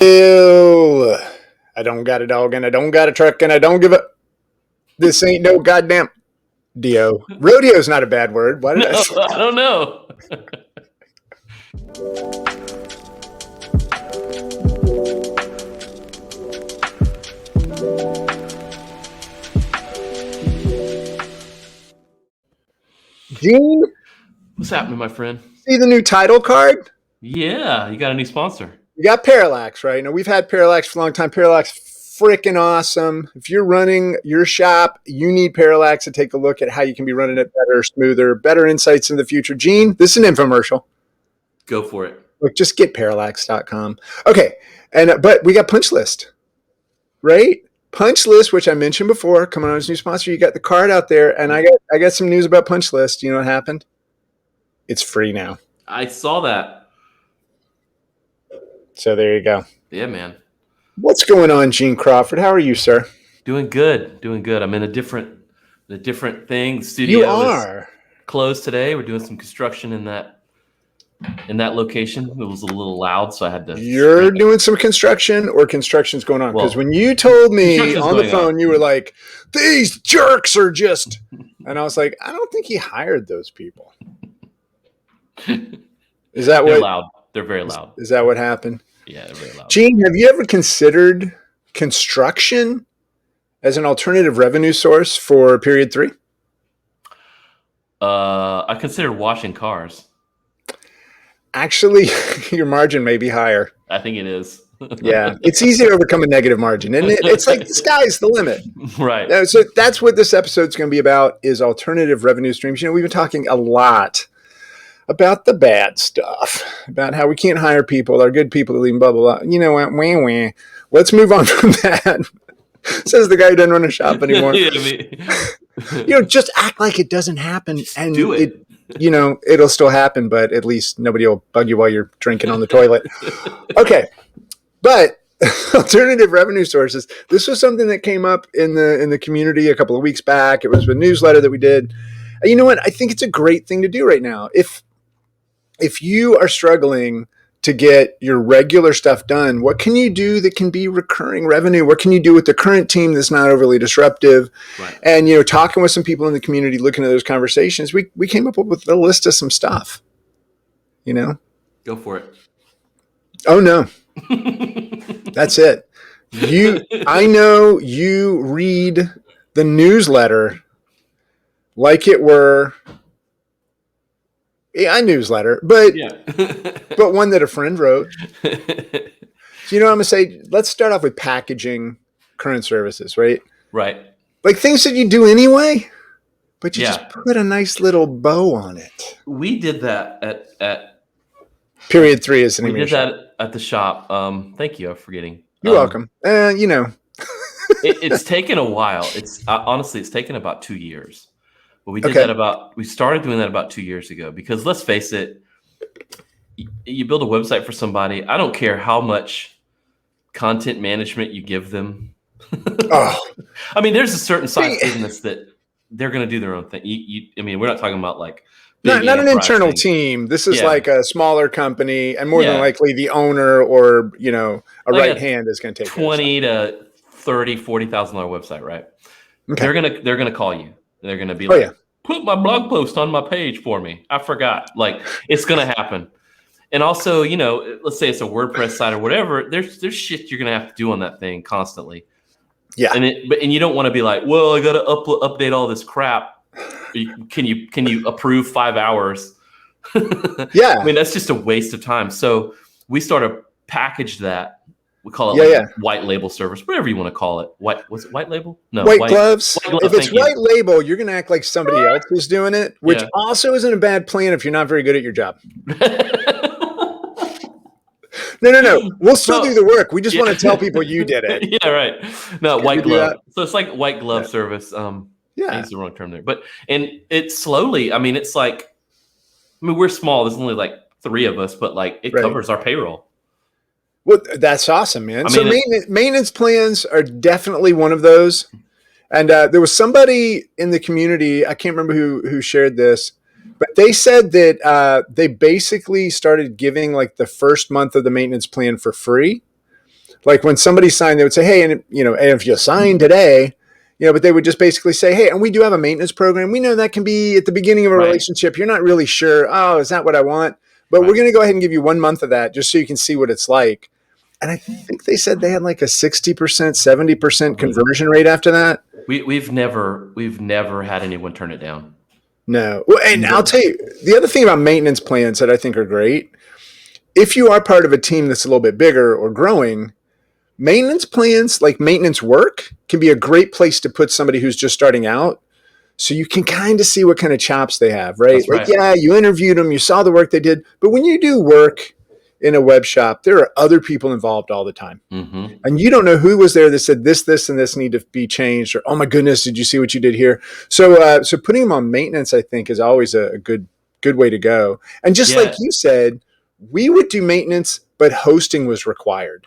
Ew. I don't got a dog and I don't got a truck and I don't give a. This ain't no goddamn Dio. Rodeo's not a bad word. Why did I No, say I don't know. Gene, What's happening, my friend? see the new title card? Yeah, you got a new sponsor. You got Parallax, right? Now, we've had Parallax for a long time. Parallax, freaking awesome. If you're running your shop, you need Parallax to take a look at how you can be running it better, smoother, better insights in the future. Gene, this is an infomercial. Go for it. Look, just get parallax.com. Okay. But we got Punch List, right? Punch List, which I mentioned before, coming on as new sponsor. You got the card out there, and I got some news about Punch List. You know what happened? It's free now. I saw that. So there you go. Yeah, man. What's going on, Gene Crawford? How are you, sir? Doing good. I'm in a different thing. The studio You are is closed today. We're doing some construction in that location. It was a little loud, so I had to. You're doing some construction, or construction's going on? Because Well, when you told me on the going phone, on. you were like, "These jerks are just," and I was like, "I don't think he hired those people." Is that They're what? loud. They're very loud. Is that what happened? Yeah, they're very loud. Gene, have you ever considered construction as an alternative revenue source for period 3? I considered washing cars. Actually, your margin may be higher. I think it is. Yeah, it's easy to overcome a negative margin, and it's like the sky's the limit. Right. So that's what this episode's going to be about: is alternative revenue streams. You know, we've been talking a lot about the bad stuff, about how we can't hire people, our good people to leave, blah blah blah. You know what? Wah. Let's move on from that. Says the guy who doesn't run a shop anymore. Just act like it doesn't happen, and do it. It'll still happen, but at least nobody will bug you while you're drinking on the toilet. Okay. But alternative revenue sources, this was something that came up in the community a couple of weeks back. It was a newsletter that we did. And you know what? I think it's a great thing to do right now. If you are struggling to get your regular stuff done, what can you do that can be recurring revenue? What can you do with the current team that's not overly disruptive? Right. And, talking with some people in the community, looking at those conversations, we came up with a list of some stuff, Go for it. Oh, no. That's it. I know you read the newsletter like it were a newsletter, but but one that a friend wrote. So I'm going to say, let's start off with packaging current services, right? Right. Like things that you do anyway, but you just put a nice little bow on it. We did that at period 3 is the name of We your did shop. that at the shop. Thank you. I'm forgetting. You're welcome. It's taken a while. It's honestly, it's taken about 2 years. But we did we started doing that about 2 years ago, because let's face it, you build a website for somebody. I don't care how much content management you give them. I mean, there's a certain size business that they're going to do their own thing. We're not talking about like not an internal team. This is like a smaller company, and more than likely the owner or a right hand is going to take $20,000 to $30,000, $40,000 website, right? Okay. They're gonna call you. They're gonna be like, put my blog post on my page for me. I forgot. Like, it's gonna happen. And also, let's say it's a WordPress site or whatever. There's shit you're gonna have to do on that thing constantly. Yeah. And you don't want to be like, well, I gotta update all this crap. Can you approve 5 hours? Yeah. I mean, that's just a waste of time. So we sort of packaged that. We call it white label service, whatever you want to call it. Was it white label? No, white gloves. If it's white label, you're going to act like somebody else is doing it, which also isn't a bad plan if you're not very good at your job. No. We'll still do the work. We just want to tell people you did it. Yeah, right. No, white glove. So it's like white glove service. I used the wrong term there. And it's slowly, it's like, we're small. There's only like 3 of us, but like it covers our payroll. Well, that's awesome, man. So maintenance plans are definitely one of those. And there was somebody in the community, I can't remember who shared this, but they said that they basically started giving like the first month of the maintenance plan for free. Like when somebody signed, they would say, hey, and if you sign today, but they would just basically say, hey, and we do have a maintenance program. We know that can be at the beginning of a relationship. You're not really sure. Oh, is that what I want? But we're going to go ahead and give you 1 month of that just so you can see what it's like. And I think they said they had like a 60%, 70% conversion rate after that. We've never had anyone turn it down. No. Well, and I'll tell you, the other thing about maintenance plans that I think are great, if you are part of a team that's a little bit bigger or growing, maintenance plans, like maintenance work, can be a great place to put somebody who's just starting out. So you can kind of see what kind of chops they have, right? Like, yeah, you interviewed them, you saw the work they did. But when you do work in a web shop, there are other people involved all the time. Mm-hmm. And you don't know who was there that said this, and this need to be changed, or, oh my goodness, did you see what you did here? So putting them on maintenance, I think, is always a good way to go. And just like you said, we would do maintenance, but hosting was required.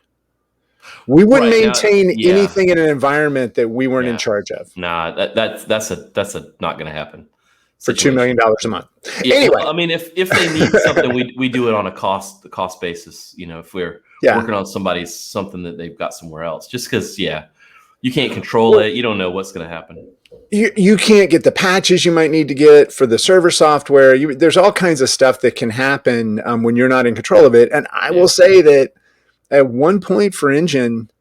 We wouldn't maintain anything in an environment that we weren't in charge of. Nah, that's not going to happen. For $2 million a month. Yeah, anyway, well, I mean, if they need something, we do it on a cost basis. If we're working on something that they've got somewhere else, just because you can't control it. You don't know what's going to happen. You can't get the patches you might need to get for the server software. There's all kinds of stuff that can happen when you're not in control of it. And I will say that at one point for Engine,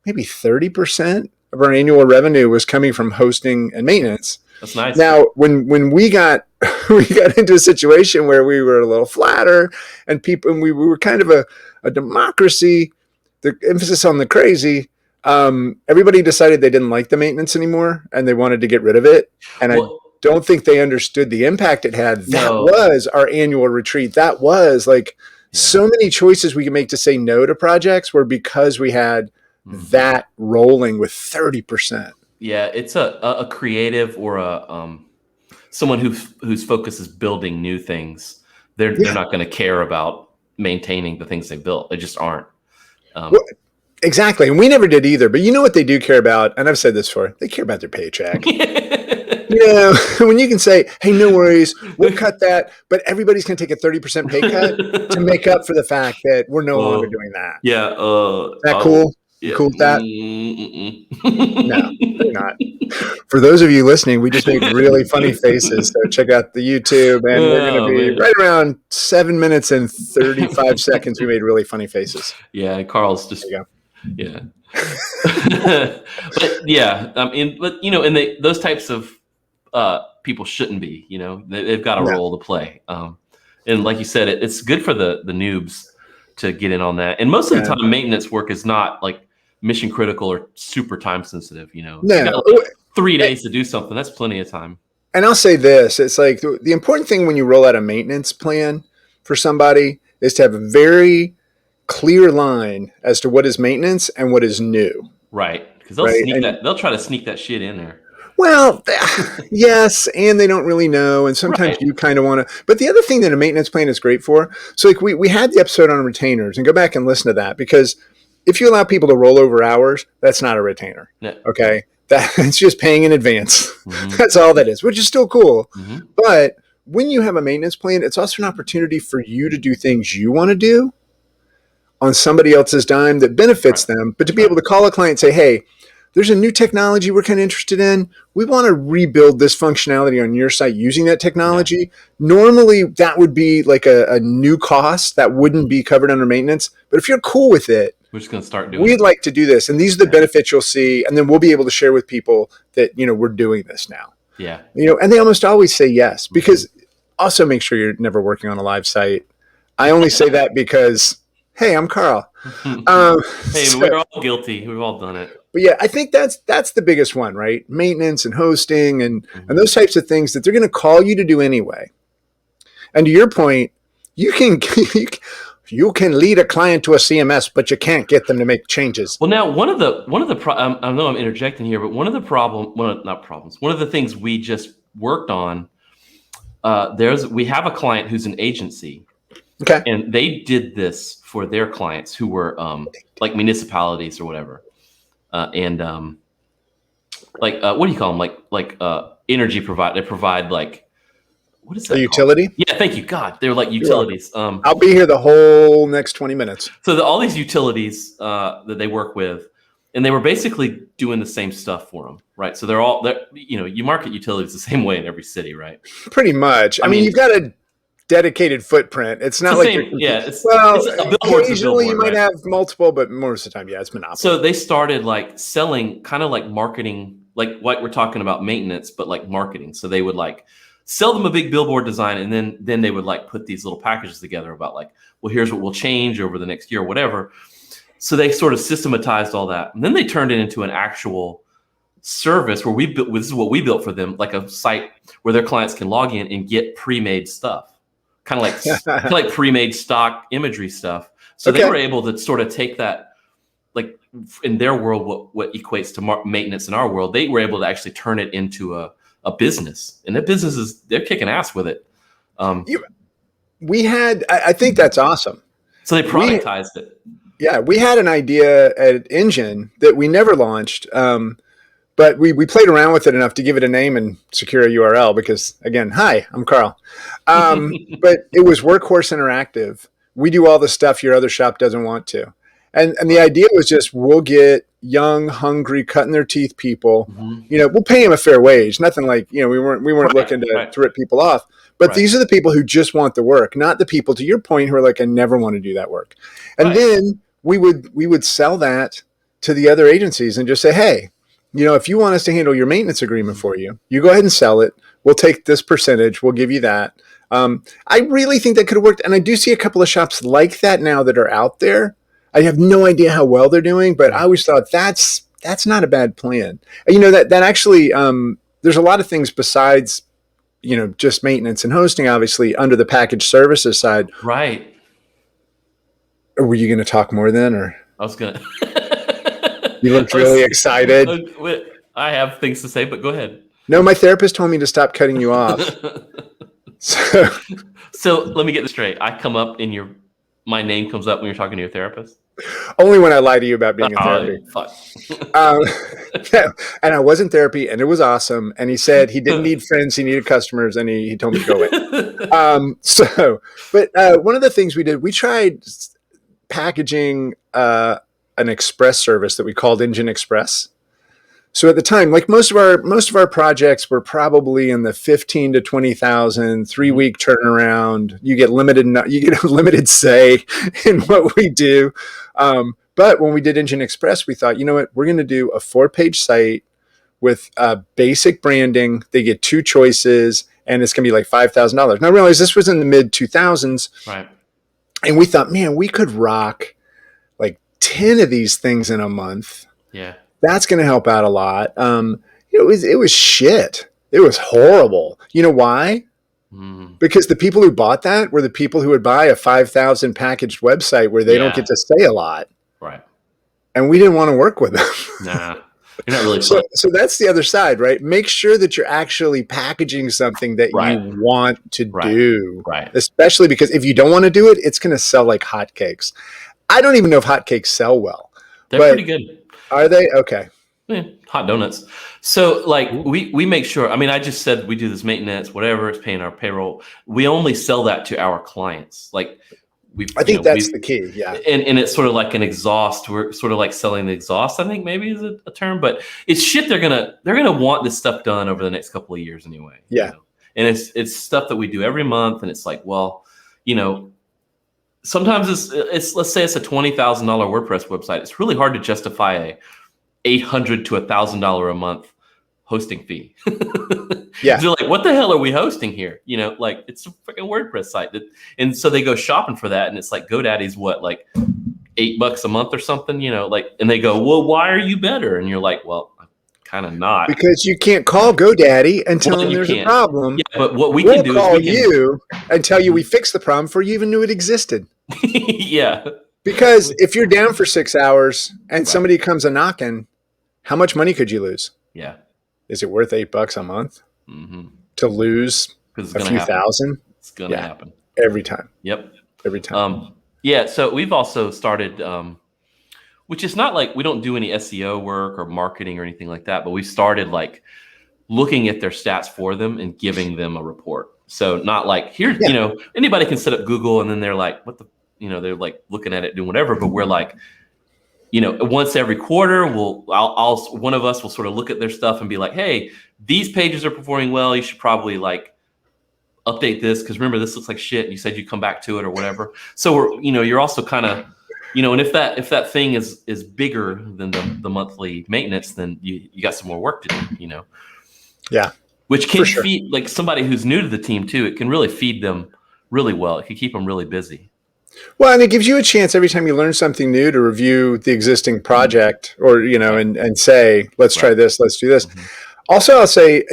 maybe 30% of our annual revenue was coming from hosting and maintenance. That's nice. Now, when we got into a situation where we were a little flatter and we were kind of a democracy, the emphasis on the crazy, everybody decided they didn't like the maintenance anymore and they wanted to get rid of it. And I don't think they understood the impact it had. That was our annual retreat. That was like so many choices we could make to say no to projects were because we had that rolling with 30%. Yeah, it's a creative or someone whose focus is building new things. They're not going to care about maintaining the things they built. They just aren't. Exactly, and we never did either. But you know what they do care about, and I've said this before, they care about their paycheck. When you can say, hey, no worries, we'll cut that, but everybody's going to take a 30% pay cut to make up for the fact that we're no longer doing that. Yeah. Is that cool? You cool with that? No, they're not. For those of you listening, we just made really funny faces. So check out the YouTube, and we're going to be right around 7 minutes and 35 seconds. We made really funny faces. Yeah, Carl's just yeah. And those types of people shouldn't be. They've got a role to play. And like you said, it's good for the noobs to get in on that. And most of the time, maintenance work is not like mission critical or super time sensitive. No. You got like 3 days to do something. That's plenty of time. And I'll say this, it's like the important thing when you roll out a maintenance plan for somebody is to have a very clear line as to what is maintenance and what is new. Right. Because they'll try to sneak that shit in there. Well, yes, and they don't really know, and sometimes you kind of want to. But the other thing that a maintenance plan is great for, so like we had the episode on retainers, and go back and listen to that, because if you allow people to roll over hours, that's not a retainer. No. Okay, that's just paying in advance. Mm-hmm. That's all that is, which is still cool. Mm-hmm. But when you have a maintenance plan, it's also an opportunity for you to do things you want to do on somebody else's dime that benefits them, but to be able to call a client and say, hey, there's a new technology we're kind of interested in. We want to rebuild this functionality on your site using that technology. Yeah. Normally, that would be like a new cost that wouldn't be covered under maintenance. But if you're cool with it, we're just going to start doing we'd like to do this. And these are the benefits you'll see. And then we'll be able to share with people that, we're doing this now. Yeah. And they almost always say yes, because also make sure you're never working on a live site. I only say that because, hey, I'm Carl. We're all guilty. We've all done it. But yeah, I think that's the biggest one, right? Maintenance and hosting and those types of things that they're going to call you to do anyway. And to your point, you can lead a client to a CMS, but you can't get them to make changes. Well, now one of the I know I'm interjecting here, but one of the things we just worked on, we have a client who's an agency. Okay. And they did this for their clients who were like municipalities or whatever. What do you call them? Like energy provide. They provide like what is A that called? utility? Yeah, thank you. God, they're like utilities. I'll be here the whole next 20 minutes. So all these utilities that they work with, and they were basically doing the same stuff for them, right? So you market utilities the same way in every city, right? Pretty much. I mean, you've got a dedicated footprint. It's not like same, it's a billboard's a occasionally you billboard, might right? have multiple, but most of the time, yeah, it's monopoly. So they started like selling kind of like marketing, like what we're talking about maintenance, but like marketing. So they would like sell them a big billboard design, and then they would like put these little packages together about like, well, here's what will change over the next year, or whatever. So they sort of systematized all that, and then they turned it into an actual service where we built. This is what we built for them, like a site where their clients can log in and get pre-made stuff, kind of like pre-made stock imagery stuff. So they were able to sort of take that, like in their world, what equates to maintenance in our world, they were able to actually turn it into a business, and that business they're kicking ass with it. I think that's awesome. So they productized it. Yeah, we had an idea at Engine that we never launched, but we played around with it enough to give it a name and secure a URL because, again, hi, I'm Carl. But it was Workhorse Interactive. We do all the stuff your other shop doesn't want to. And the idea was just we'll get young, hungry, cutting their teeth people. We'll pay them a fair wage. Nothing like, we weren't looking to rip people off. But these are the people who just want the work, not the people, to your point, who are like, I never want to do that work. And then we would sell that to the other agencies and just say, hey, if you want us to handle your maintenance agreement for you, you go ahead and sell it. We'll take this percentage. We'll give you that. I really think that could have worked. And I do see a couple of shops like that now that are out there. I have no idea how well they're doing, but I always thought that's not a bad plan. And, that actually, there's a lot of things besides, just maintenance and hosting, obviously, under the package services side. Right. Were you going to talk more then, or? I was going to. You looked really excited. I have things to say, but go ahead. No, my therapist told me to stop cutting you off. So let me get this straight. I come up and my name comes up when you're talking to your therapist? Only when I lie to you about being in therapy. Fuck. And I was in therapy, and it was awesome. And he said he didn't need friends; he needed customers, and he told me to go away. But one of the things we did, we tried packaging an express service that we called Engine Express. So at the time, like most of our projects were probably in the 15 to 20,000 3-week turnaround. You get limited say in what we do. But when we did Engine Express, we thought, you know what, we're going to do a 4-page site with basic branding. They get 2 choices, and it's going to be like $5,000. Now I realize this was in the mid 2000s, right? And we thought, man, we could rock like 10 of these things in a month. Yeah. That's going to help out a lot. It was shit. It was horrible. You know why? Because the people who bought that were the people who would buy a 5,000 packaged website where they don't get to say a lot. Right. And we didn't want to work with them. Nah, you're not really. So that's the other side, right? Make sure that you're actually packaging something that you want to do. Right. Especially because if you don't want to do it, it's going to sell like hotcakes. I don't even know if hotcakes sell well. They're pretty good. Are they? Okay. Hot donuts. So like we make sure, I mean, I just said we do this maintenance, whatever, it's paying our payroll. We only sell that to our clients. Like I think that's the key. Yeah. And it's sort of like an exhaust. We're sort of like selling the exhaust, I think maybe is a term, but it's shit they're gonna want this stuff done over the next couple of years anyway. Yeah. And it's stuff that we do every month, and it's like, well, sometimes it's let's say it's a $20,000 WordPress website. It's really hard to justify a $800 to $1,000 a month hosting fee. Yeah, they're like, what the hell are we hosting here? Like it's a freaking WordPress site. And so they go shopping for that, and it's like GoDaddy's what, like $8 a month or something. And they go, well, why are you better? And you're like, well, I'm kind of not, because you can't call GoDaddy and tell them there's a problem. Yeah, but what we can do is you and tell you we fixed the problem before you even knew it existed. Yeah. Because if you're down for 6 hours and somebody comes a knocking, how much money could you lose? Yeah. Is it worth $8 a month to lose a few thousand? It's going to happen every time. Yep. Every time. So we've also started, which is not like we don't do any SEO work or marketing or anything like that, but we started like looking at their stats for them and giving them a report. So not like here, anybody can set up Google and then they're like, what the, they're like looking at it, doing whatever. But we're like, once every quarter, one of us will sort of look at their stuff and be like, hey, these pages are performing well. You should probably like update this because remember this looks like shit. And you said you come back to it or whatever. So you're also kind of, and if that thing is bigger than the monthly maintenance, then you got some more work to do. Yeah. Which can feed like somebody who's new to the team too. It can really feed them really well. It can keep them really busy. Well, and it gives you a chance every time you learn something new to review the existing project or, and say, let's try this, let's do this. Also, I'll say,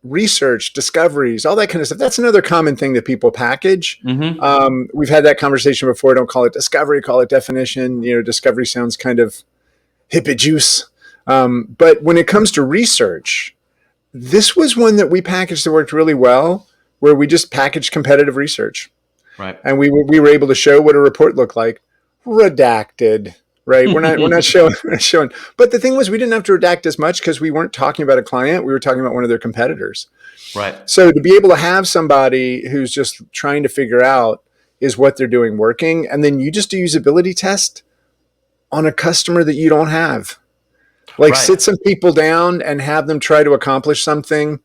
research, discoveries, all that kind of stuff. That's another common thing that people package. We've had that conversation before. Don't call it discovery, call it definition. Discovery sounds kind of hippie juice. But when it comes to research, this was one that we packaged that worked really well, where we just packaged competitive research. Right. And we were able to show what a report looked like, redacted. Right. We're not showing. But the thing was, we didn't have to redact as much because we weren't talking about a client. We were talking about one of their competitors. Right. So to be able to have somebody who's just trying to figure out is what they're doing working, and then you just do usability test on a customer that you don't have. Like sit some people down and have them try to accomplish something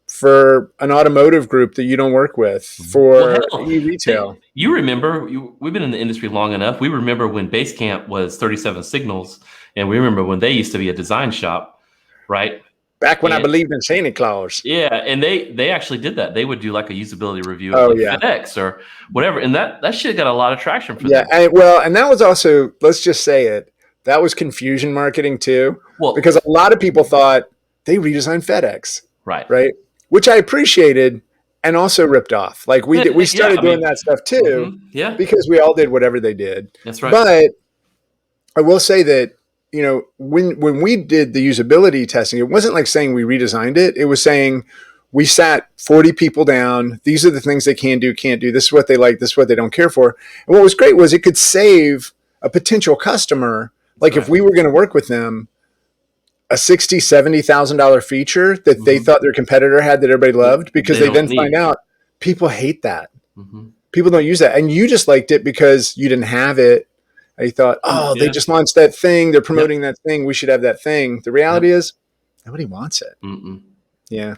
for an automotive group that you don't work with, for retail. You remember, we've been in the industry long enough. We remember when Basecamp was 37 Signals, and we remember when they used to be a design shop, right? Back when I believed in Santa Claus. Yeah, and they actually did that. They would do like a usability review of FedEx or whatever, and that shit got a lot of traction for them. And that was also, let's just say it, that was confusion marketing too. Well, because a lot of people thought they redesigned FedEx. Right. Which I appreciated and also ripped off. Like we started doing that stuff too. Because we all did whatever they did. That's right. But I will say that, when we did the usability testing, it wasn't like saying we redesigned it. It was saying we sat 40 people down. These are the things they can do, can't do. This is what they like. This is what they don't care for. And what was great was it could save a potential customer. Like if we were going to work with them, a $60,000-$70,000 feature that they thought their competitor had that everybody loved, because they then find out people hate that. People don't use that. And you just liked it because you didn't have it. And you thought, they just launched that thing. They're promoting that thing. We should have that thing. The reality is nobody wants it. Yeah.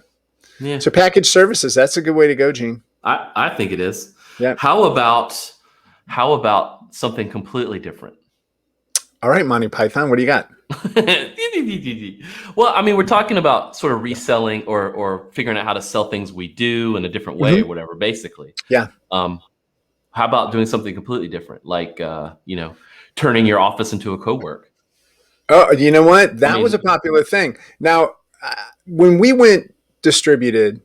So packaged services, that's a good way to go, Gene. I think it is. Yeah. How about something completely different? All right, Monty Python, what do you got? Well, I mean, we're talking about sort of reselling or figuring out how to sell things we do in a different way or whatever, basically. Yeah. How about doing something completely different, like turning your office into a co-work? Oh, you know what? That was a popular thing. Now, when we went distributed,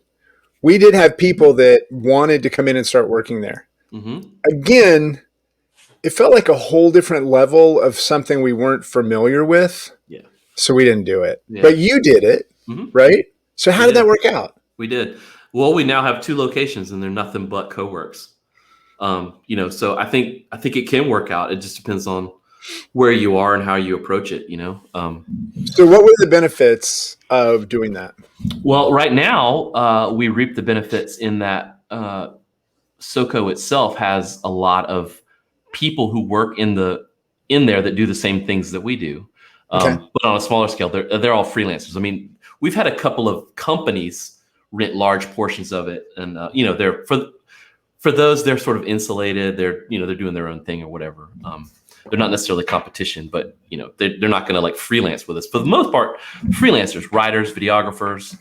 we did have people that wanted to come in and start working there. Again, it felt like a whole different level of something we weren't familiar with. Yeah. So we didn't do it. Yeah. But you did it, right? So how did that work out? We did. Well, we now have 2 locations and they're nothing but co-works. So I think it can work out. It just depends on where you are and how you approach it, So what were the benefits of doing that? Well, right now, we reap the benefits in that SoCo itself has a lot of people who work in there that do the same things that we do, but on a smaller scale. They're all freelancers. I mean, we've had a couple of companies rent large portions of it, and they're for those, they're sort of insulated. They're doing their own thing or whatever. They're not necessarily competition, but they're not going to like freelance with us. For the most part, freelancers, writers, videographers,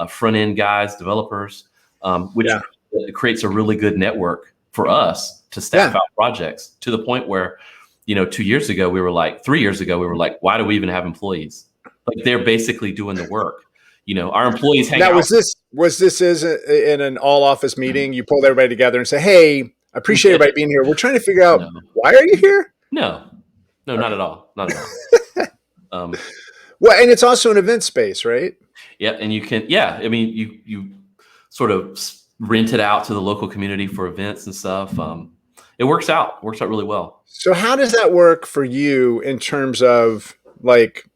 front end guys, developers, which creates a really good network for us to staff out projects, to the point where, 3 years ago, we were like, why do we even have employees? Like they're basically doing the work. Our employees hang out. Was this in an all office meeting? You pulled everybody together and say, hey, I appreciate everybody being here. We're trying to figure out why are you here? No, not at all. Not at all. Well, and it's also an event space, right? Yeah. And you can, I mean, you sort of rent it out to the local community for events and stuff. It works out really well. So how does that work for you in terms of like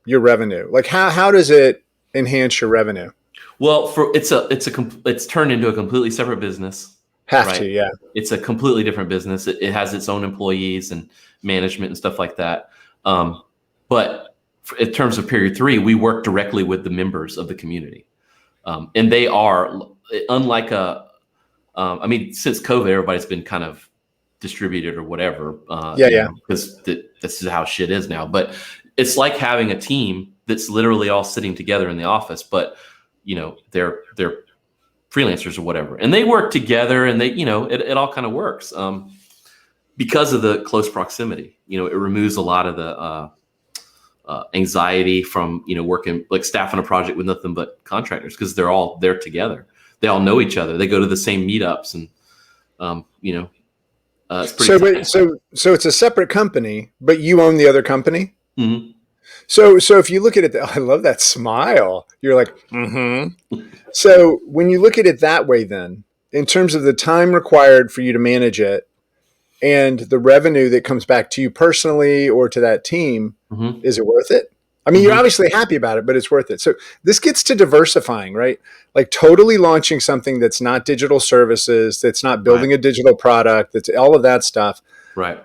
your revenue? Like how does it enhance your revenue? Well, it's turned into a completely separate business, Have right? to, yeah. It's a completely different business. It has its own employees and management and stuff like that. But in terms of period 3, we work directly with the members of the community, and they are unlike I mean, since COVID, everybody's been kind of distributed or whatever. Because this is how shit is now. But it's like having a team that's literally all sitting together in the office, but they're freelancers or whatever, and they work together, and they it all kind of works because of the close proximity. It removes a lot of the anxiety from working like staff on a project with nothing but contractors, because they're all there together. They all know each other. They go to the same meetups, and it's pretty. So it's a separate company, but you own the other company. Mm-hmm. So if you look at it, I love that smile. You're like, mm-hmm. So when you look at it that way, then in terms of the time required for you to manage it and the revenue that comes back to you personally or to that team, mm-hmm. is it worth it? I mean, you're obviously happy about it, but it's worth it. So this gets to diversifying, right? Like totally launching something that's not digital services, that's not building a digital product, that's all of that stuff. Right.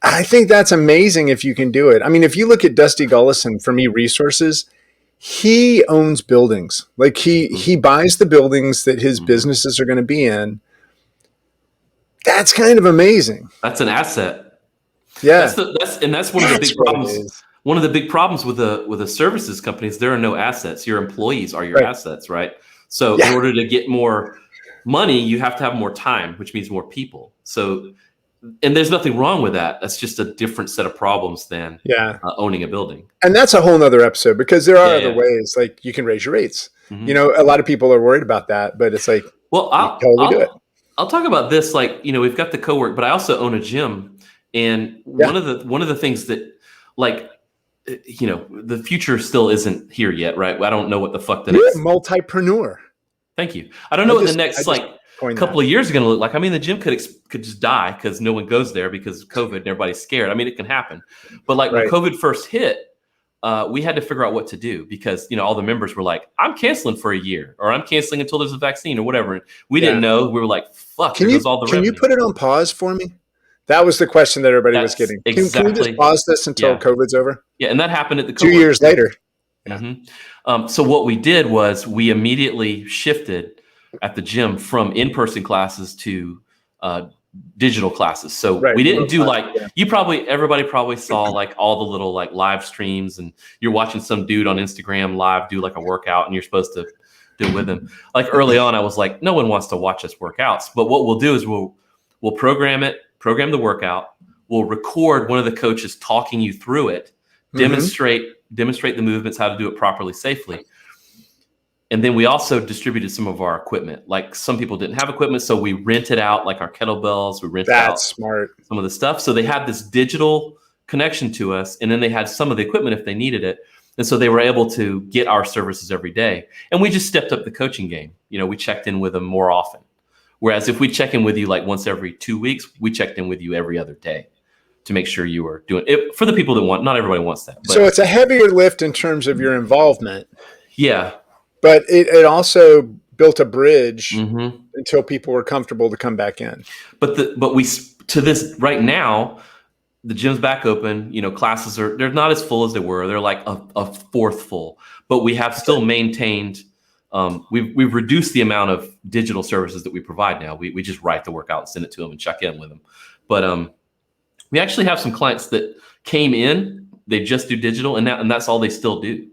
I think that's amazing if you can do it. I mean, if you look at Dusty Gullison from eResources, he owns buildings. Like he buys the buildings that his businesses are going to be in. That's kind of amazing. That's an asset. Yeah. That's one of the big problems. One of the big problems with a services company is there are no assets. Your employees are your assets, right? So in order to get more money, you have to have more time, which means more people. So, and there's nothing wrong with that. That's just a different set of problems than owning a building. And that's a whole nother episode, because there are other ways, like you can raise your rates. Mm-hmm. A lot of people are worried about that, but it's like, well, I'll talk about this. Like, we've got the co-work, but I also own a gym. And one of the things that, like, the future still isn't here yet, right? I don't know what the fuck the next multipreneur. Thank you. I don't know what the next couple of years are going to look like. I mean, the gym could just die because no one goes there because of COVID and everybody's scared. I mean, it can happen. But like when COVID first hit, we had to figure out what to do, because all the members were like, "I'm canceling for a year," or "I'm canceling until there's a vaccine," or whatever. And we didn't know. We were like, "Fuck!" Can you put it on pause for me? That was the question that everybody was getting. Can we just pause this until COVID's over? Yeah, and that happened at the 2 years later. Yeah. Mm-hmm. So what we did was we immediately shifted at the gym from in-person classes to digital classes. So we didn't do everybody probably saw like all the little like live streams, and you're watching some dude on Instagram live do like a workout, and you're supposed to do it with him. Like early on, I was like, no one wants to watch us workouts. But what we'll do is we'll program the workout. We'll record one of the coaches talking you through it, demonstrate the movements, how to do it properly, safely. And then we also distributed some of our equipment. Like some people didn't have equipment, so we rented out like our kettlebells. We rented out some of the stuff. So they had this digital connection to us, and then they had some of the equipment if they needed it. And so they were able to get our services every day. And we just stepped up the coaching game. We checked in with them more often. Whereas if we check in with you like once every 2 weeks, we checked in with you every other day to make sure you were doing it for the people that want. Not everybody wants that. But, so it's a heavier lift in terms of your involvement. Yeah. But it also built a bridge until people were comfortable to come back in. But we to this right now, the gym's back open. Classes they're not as full as they were. They're like a fourth full. But we have still maintained. We've reduced the amount of digital services that we provide now. We just write the workout and send it to them and check in with them. But we actually have some clients that came in. They just do digital, and that's all they still do.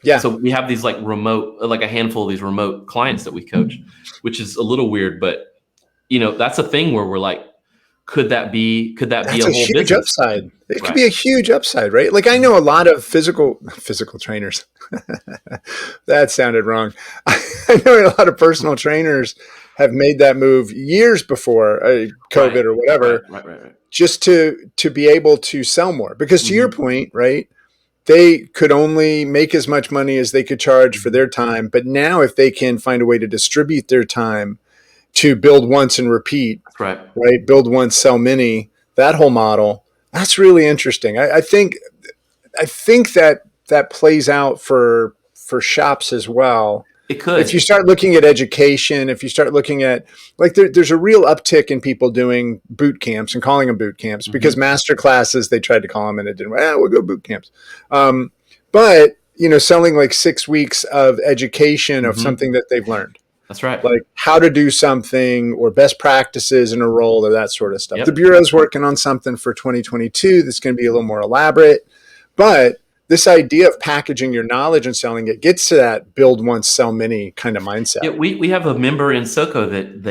Yeah. So we have these like a handful of these remote clients that we coach, which is a little weird, but that's a thing where we're like, could that be a whole huge business? Upside? It could be a huge upside, right? Like I know a lot of physical trainers. That sounded wrong. I know a lot of personal trainers have made that move years before COVID or whatever, right. Just to be able to sell more. Because to your point, right? They could only make as much money as they could charge for their time. But now if they can find a way to distribute their time to build once and repeat, right? Build once, sell many, that whole model, that's really interesting. I think that plays out for shops as well. It If you could. start looking at education, if you start looking at like there's a real uptick in people doing boot camps and calling them boot camps because master classes they tried to call them and it didn't. Well, we'll go boot camps. But selling like 6 weeks of education of something that they've learned. That's right. Like how to do something or best practices in a role or that sort of stuff. Yep. The Bureau's working on something for 2022 that's going to be a little more elaborate. But this idea of packaging your knowledge and selling it gets to that build once, sell many kind of mindset. Yeah, we have a member in SoCo that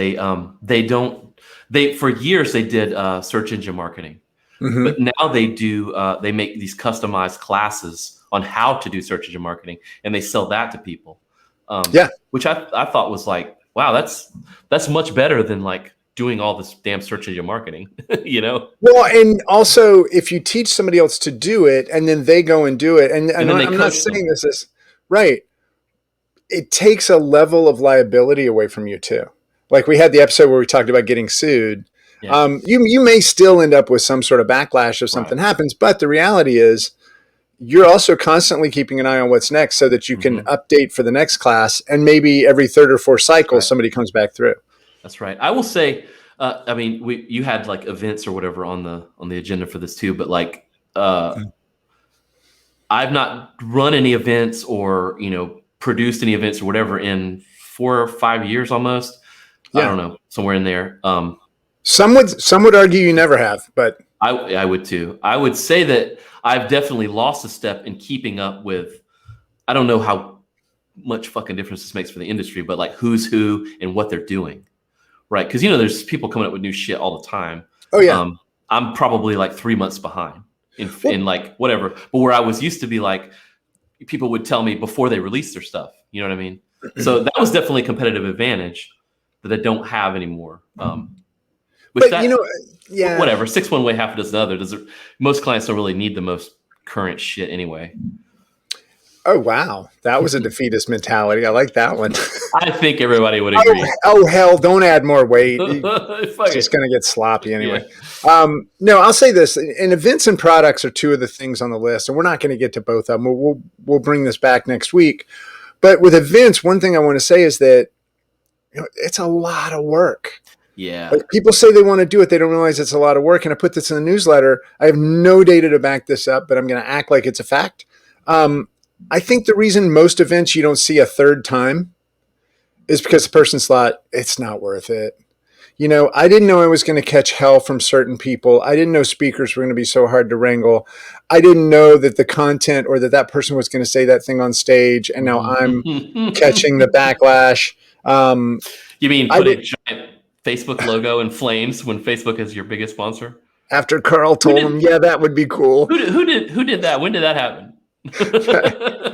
they for years they did search engine marketing. But now they make these customized classes on how to do search engine marketing and they sell that to people. Which I thought was like, wow, that's much better than like doing all this damn search engine marketing, Well, and also if you teach somebody else to do it and then they go and do it, and I'm not saying this is right, it takes a level of liability away from you too. Like we had the episode where we talked about getting sued. Yeah. You may still end up with some sort of backlash if something happens, but the reality is you're also constantly keeping an eye on what's next so that you can update for the next class. And maybe every third or fourth cycle, somebody comes back through. That's right. I will say, I mean, you had like events or whatever on the agenda for this too, but like, I've not run any events or, produced any events or whatever in 4 or 5 years almost. Yeah. I don't know, somewhere in there. Some would argue you never have, but I would too. I would say that I've definitely lost a step in keeping up with, I don't know how much fucking difference this makes for the industry, but like who's who and what they're doing. Right. Because, there's people coming up with new shit all the time. Oh, yeah. I'm probably like 3 months behind in like whatever. But where I was used to be like, people would tell me before they release their stuff. You know what I mean? So that was definitely a competitive advantage that I don't have anymore. Whatever. 6 one way, half a dozen other. Most clients don't really need the most current shit anyway. Oh, wow. That was a defeatist mentality. I like that one. I think everybody would agree. Oh hell, don't add more weight. It's just going to get sloppy anyway. Yeah. No, I'll say this. And events and products are two of the things on the list. And we're not going to get to both of them. We'll bring this back next week. But with events, one thing I want to say is that it's a lot of work. Yeah. Like people say they want to do it. They don't realize it's a lot of work. And I put this in the newsletter. I have no data to back this up, but I'm going to act like it's a fact. I think the reason most events you don't see a third time is because the person's thought it's not worth it. I didn't know I was going to catch hell from certain people. I didn't know speakers were going to be so hard to wrangle. I didn't know that the content or that person was going to say that thing on stage. And now I'm catching the backlash. You mean put a giant Facebook logo in flames when Facebook is your biggest sponsor? After Carl told him, yeah, that would be cool. Who did that? When did that happen?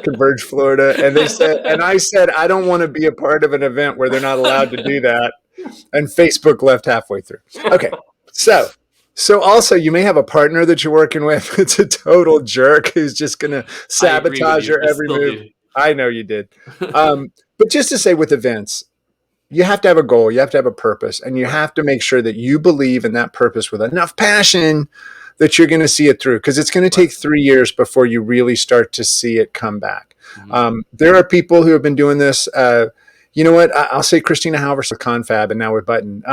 Converge, Florida. And I said, I don't want to be a part of an event where they're not allowed to do that. And Facebook left halfway through. Okay. So also you may have a partner that you're working with. It's a total jerk who's just going to sabotage your every move. I know you did. But just to say with events, you have to have a goal. You have to have a purpose. And you have to make sure that you believe in that purpose with enough passion that you're going to see it through, because it's going to take 3 years before you really start to see it come back. There are people who have been doing this. You know what? I'll say Christina Halvers with Confab and now with Button.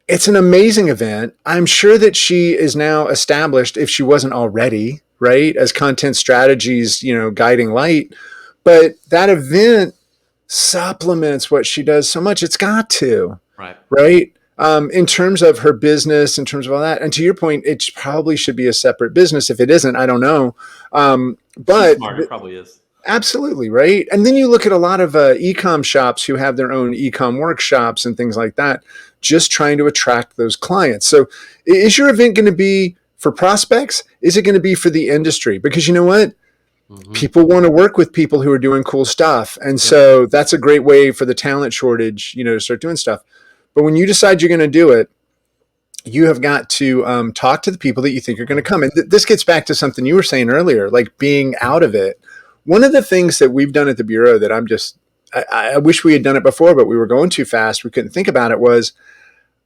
It's an amazing event. I'm sure that she is now established, if she wasn't already, right, as content strategies, guiding light. But that event supplements what she does so much. It's got to. Right? In terms of her business, in terms of all that. And to your point, it probably should be a separate business. If it isn't, I don't know. But smart, it probably is. Absolutely, right? And then you look at a lot of e-com shops who have their own e-com workshops and things like that, just trying to attract those clients. So is your event going to be for prospects? Is it going to be for the industry? Because you know what? People want to work with people who are doing cool stuff. And so that's a great way for the talent shortage, to start doing stuff. But when you decide you're going to do it, you have got to talk to the people that you think are going to come. And this gets back to something you were saying earlier, like being out of it. One of the things that we've done at the Bureau that I wish we had done it before, but we were going too fast. We couldn't think about it was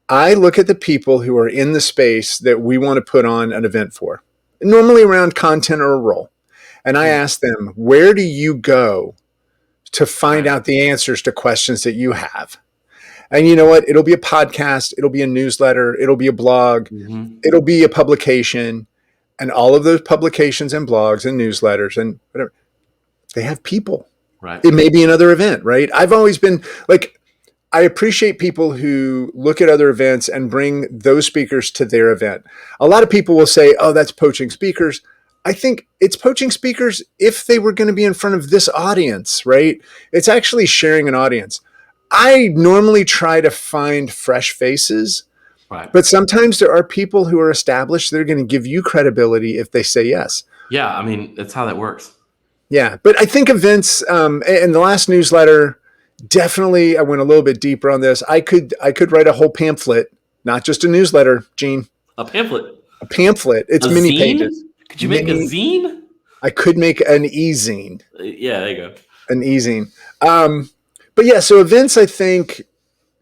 I look at the people who are in the space that we want to put on an event for, normally around content or a role. And I ask them, where do you go to find out the answers to questions that you have. And you know what? It'll be a podcast. It'll be a newsletter. It'll be a blog. Mm-hmm. It'll be a publication. And all of those publications and blogs and newsletters and whatever, they have people. Right. It may be another event, right? I've always been like, I appreciate people who look at other events and bring those speakers to their event. A lot of people will say, oh, that's poaching speakers. I think it's poaching speakers if they were going to be in front of this audience, right? It's actually sharing an audience. I normally try to find fresh faces, right, but sometimes there are people who are established that are going to give you credibility if they say yes. Yeah, I mean, that's how that works. Yeah, but I think events, in the last newsletter, definitely I went a little bit deeper on this. I could write a whole pamphlet, not just a newsletter, Gene. A pamphlet. A pamphlet. It's many pages. Could you make a zine? I could make an e-zine. Yeah, there you go. An e-zine. But yeah, so events I think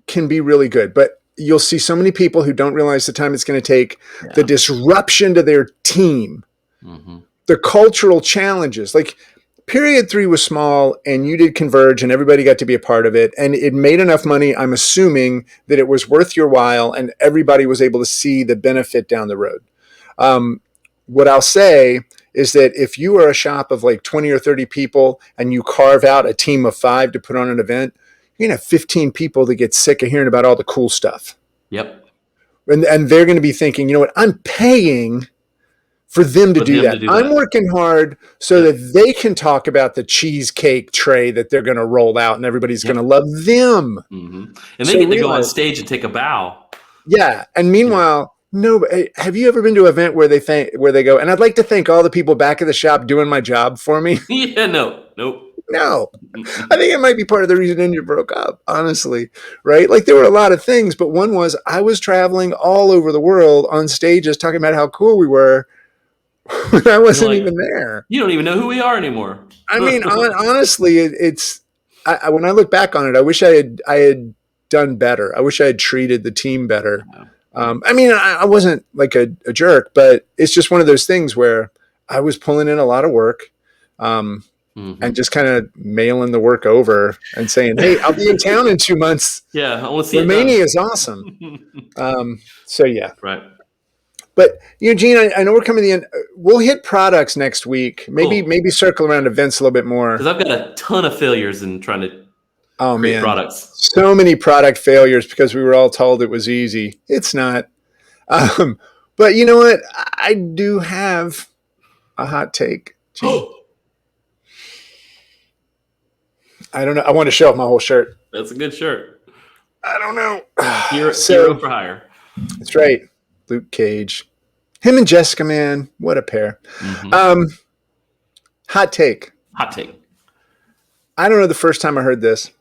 can be really good, but you'll see so many people who don't realize the time it's going to take, the disruption to their team, the cultural challenges. Like period 3 was small and you did Converge and everybody got to be a part of it. And it made enough money, I'm assuming, that it was worth your while and everybody was able to see the benefit down the road. What I'll say is that if you are a shop of like 20 or 30 people and you carve out a team of 5 to put on an event, you're going to have 15 people that get sick of hearing about all the cool stuff. Yep. And they're going to be thinking, you know what, I'm paying for them to do that. I'm working hard so that they can talk about the cheesecake tray that they're going to roll out and everybody's going to love them. And they get to go on stage and take a bow. Yeah. And meanwhile, no, have you ever been to an event where they go, and I'd like to thank all the people back at the shop doing my job for me? Yeah, nope. No, I think it might be part of the reason India broke up, honestly, right? Like there were a lot of things, but one was I was traveling all over the world on stages talking about how cool we were when I wasn't even there. You don't even know who we are anymore. I mean, honestly, it's when I look back on it, I wish I had done better. I wish I had treated the team better. I mean, I wasn't like a jerk, but it's just one of those things where I was pulling in a lot of work. And just kind of mailing the work over and saying, hey, I'll be in town in 2 months. Yeah, I want to see Romania is awesome. So, yeah. Right. But, Gene, I know we're coming to the end. We'll hit products next week. Maybe circle around events a little bit more. Because I've got a ton of failures in trying to create products. So many product failures because we were all told it was easy. It's not. But you know what? I do have a hot take, Gene. I don't know. I want to show off my whole shirt. That's a good shirt. I don't know. Hero for hire. That's right. Luke Cage. Him and Jessica, man. What a pair. Hot take. I don't know the first time I heard this.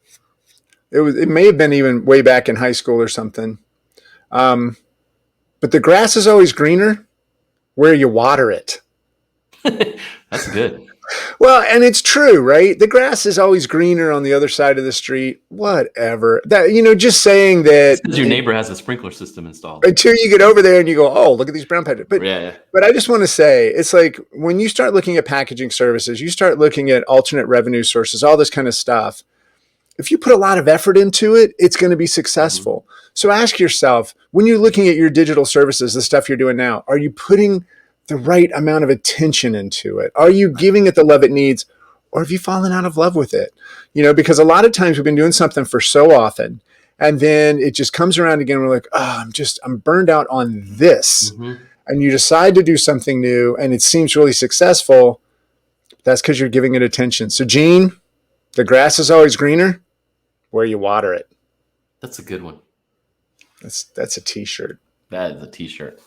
It may have been even way back in high school or something. But the grass is always greener where you water it. That's good. Well, and it's true, right? The grass is always greener on the other side of the street. Whatever. That just saying that because your neighbor has a sprinkler system installed. Until you get over there and you go, oh, look at these brown patches. But But I just want to say, it's like when you start looking at packaging services, you start looking at alternate revenue sources, all this kind of stuff. If you put a lot of effort into it, it's going to be successful. So ask yourself, when you're looking at your digital services, the stuff you're doing now, are you putting the right amount of attention into it? Are you giving it the love it needs, or have you fallen out of love with it? Because a lot of times we've been doing something for so often, and then it just comes around again. We're like, oh, I'm burned out on this. And you decide to do something new and it seems really successful. That's because you're giving it attention. So Gene, the grass is always greener where you water it. That's a good one. That's a t-shirt. That is a t-shirt.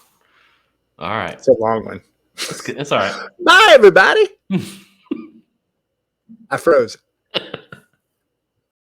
All right. It's a long one. It's all right. Bye, everybody. I froze.